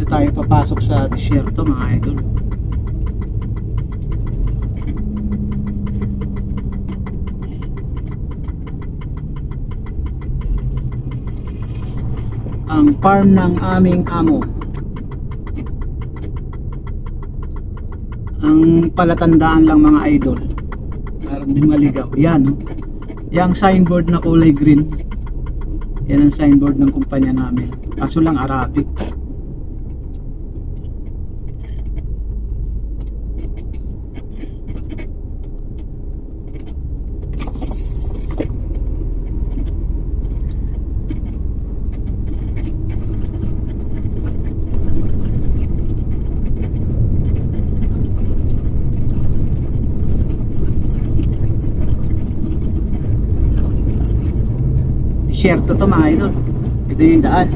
tayo papasok sa disyerto mga idol. Ang farm ng aming amo. Ang palatandaan lang mga idol, parang di maligaw. Yan, no? Yang signboard na kulay green, yan ang signboard ng kumpanya namin. Kaso lang Arabic. Disyerto to mga idol. Ito yung daan.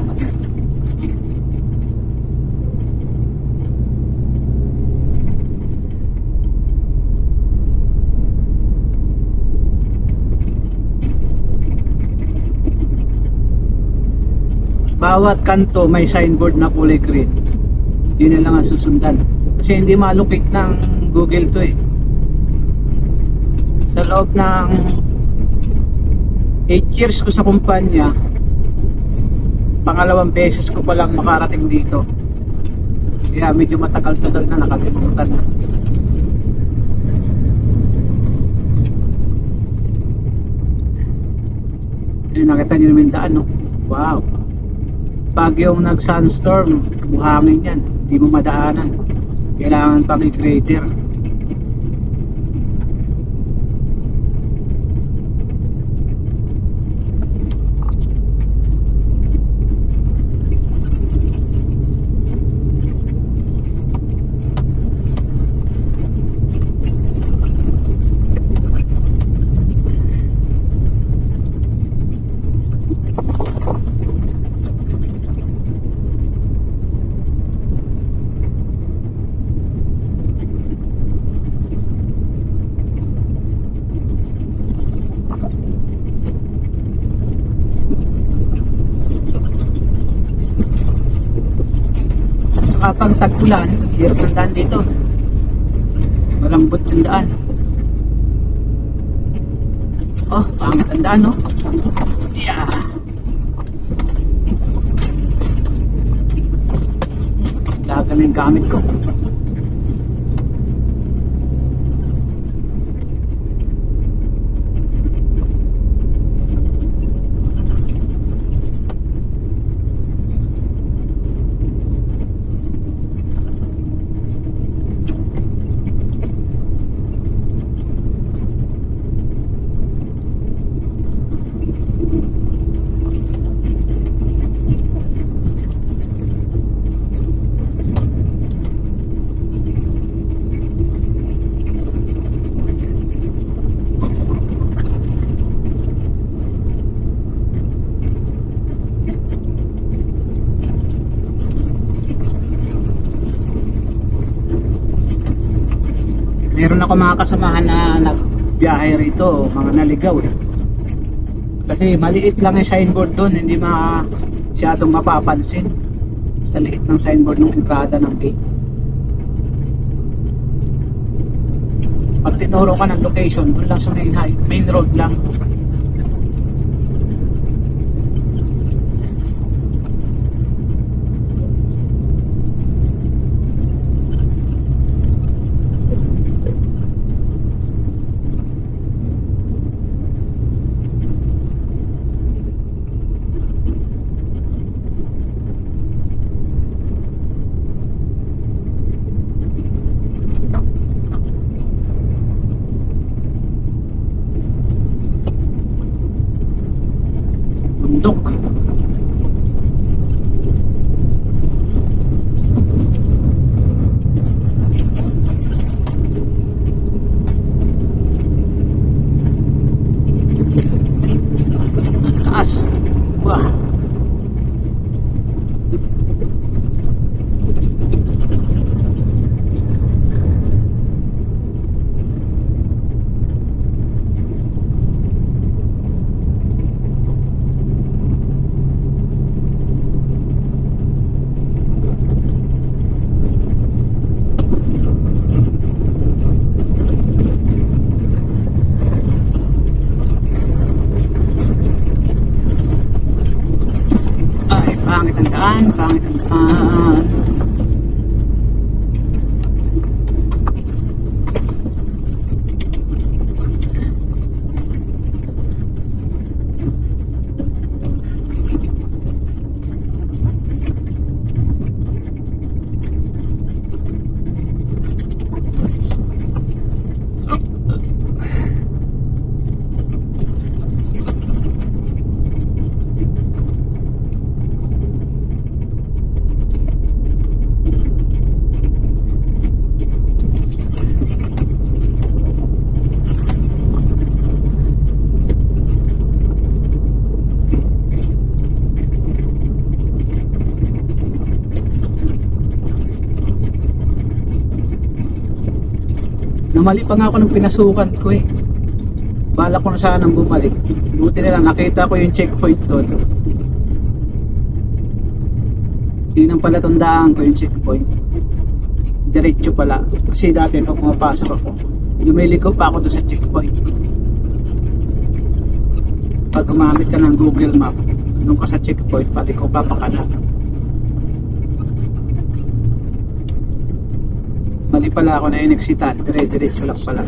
Bawat kanto may signboard na kulay green. Yun na lang ang susundan. Kasi hindi malukik ng Google to eh. Sa loob ng 8 years ko sa kumpanya, pangalawang beses ko palang makarating dito. Kaya medyo matagal-tagal na, nakalimutan na. Nakita nyo naman daan, no? Wow! Pag yung nag-sunstorm, buhangin yan, hindi mo madaanan. Kailangan pang i-grader. Kapag tag-ulan, hirap ng daan dito. Malambot yung daan. Oh, pangit ang daan, no? Yeah. Lagal na yung gamit ko. Meron ako mga kasamahan na nagbiyahe rito, mga naligaw eh. Kasi maliit lang yung signboard doon, hindi masyadong mapapansin sa liit ng signboard ng entrada ng gate. Pag tinuro ka ng location, doon lang sa main road lang. Pangit ang daan, pangit ang daan. Namali pa nga ako ng pinasukan ko eh. Bala ko na sanang bumalik. Buti na lang nakita ko yung checkpoint doon. Hindi nang pala tandaan ko yung checkpoint. Diretso pala. Kasi dati pag pumapasok ako, lumiliko pa ako doon sa checkpoint. Pag gumamit ka ng Google Map, nung ka sa checkpoint, paliko pa pa kanan. Mali pala ako na inexitan, diretso lang pala.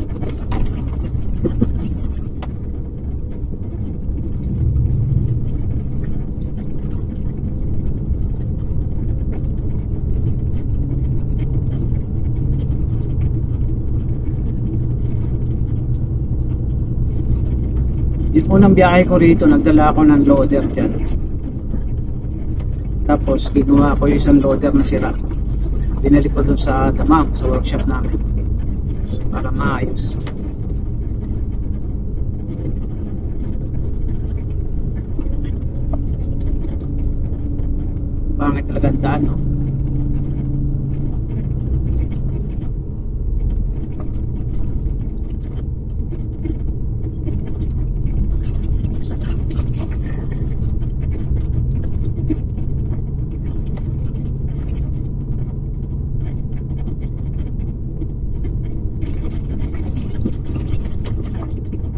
Yung unang biyahe ko rito, nagdala ako ng loader dyan. Tapos ginawa ko yung isang loader na sira. Binalik ko dun sa damam, sa workshop namin para maayos. Pangit talaga ang daan, no?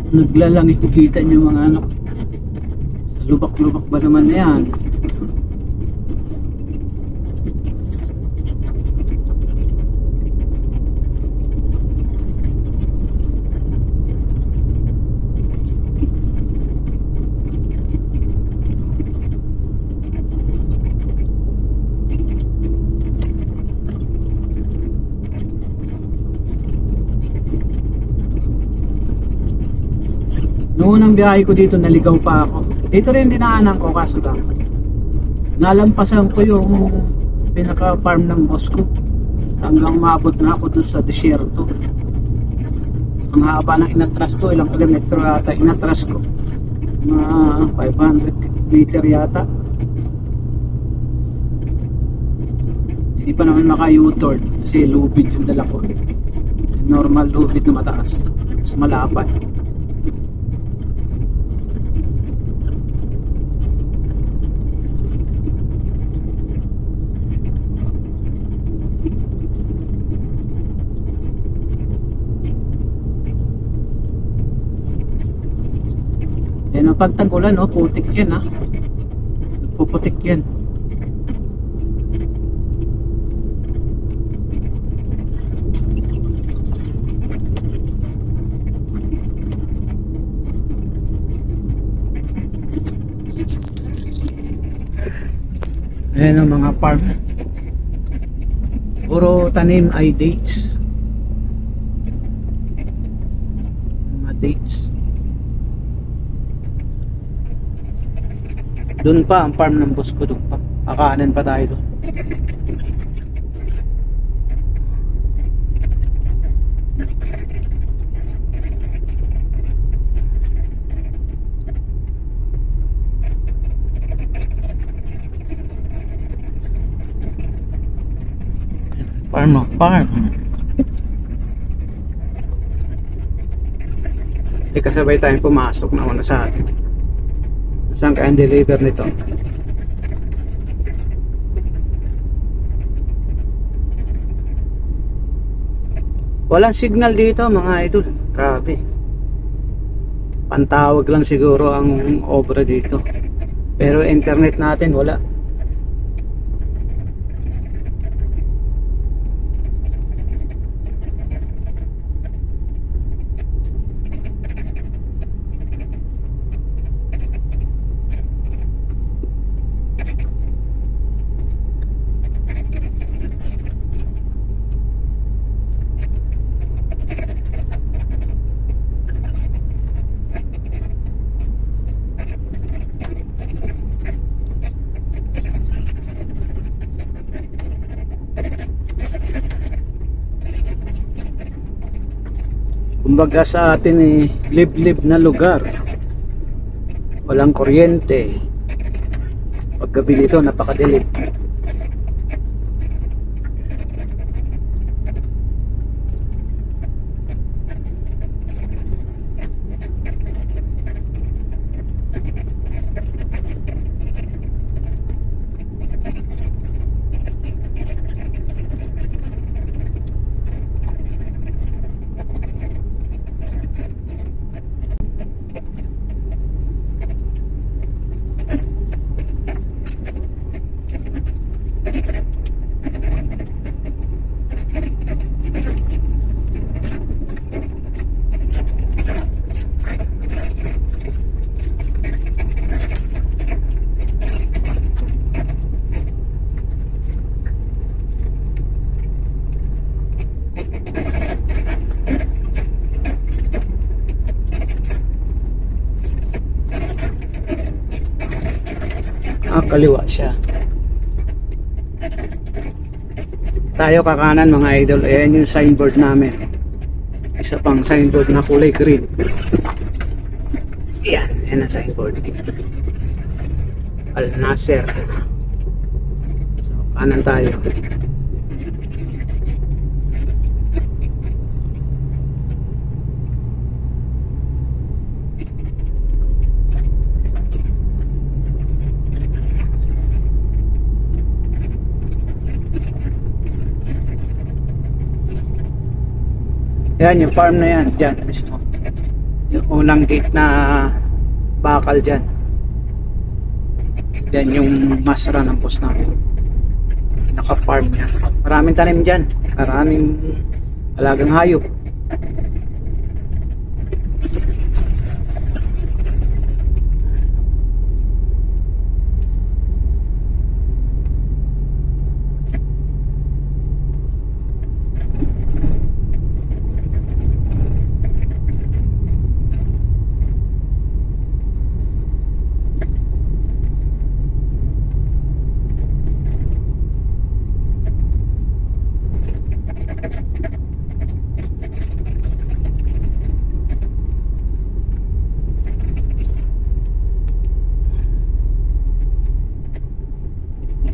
Naglalangit, kita nyo mga ano, sa lubak-lubak ba naman na yan. Noon ang biyahe ko dito, naligaw pa ako. Dito rin dinaanan ko, kaso lang nalampasan ko yung pinaka farm ng boss ko hanggang maabot na ako dun sa desierto. Ang haba ng inatras ko, ilang kilometro yata inatras ko, mga 500 meter yata. Hindi pa naman maka U-turn kasi lubid yung dala ko, normal lubid na mataas, mas malapad. Yan ang pagtagulan, oh, putik yan, ha. Puputik yan. Ayan ang mga farm. Puro tanim ay dates. Mga dates. Doon pa ang farm ng boss ko, doon pa. Kakanan pa tayo doon. Farm. Kasabay tayong pumasok na una sa atin. Saan kaya ang deliver nito? Walang signal dito mga idol. Grabe. Pantawag lang siguro ang obra dito. Pero internet natin wala. Kumbaga sa atin liblib na lugar, walang kuryente. Paggabi dito napakadilim. Kaliwa siya. Tayo kakanan mga idol. Ayan yung signboard namin. Isa pang signboard na kulay green. Ayan, ayan ang signboard. Al Nasser. So, kanan tayo. Yan yung farm na yan, dyan mismo. Yung unang gate na bakal dyan. Dyan yung masra ng post namin. Naka-farm yan. Maraming tanim dyan. Maraming alagang hayop.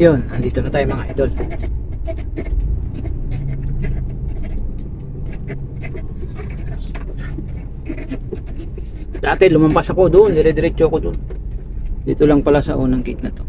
Yun, andito na tayo mga idol. Dati lumampas ako doon, dire-diretso ako doon. Dito lang pala sa unang gate na to.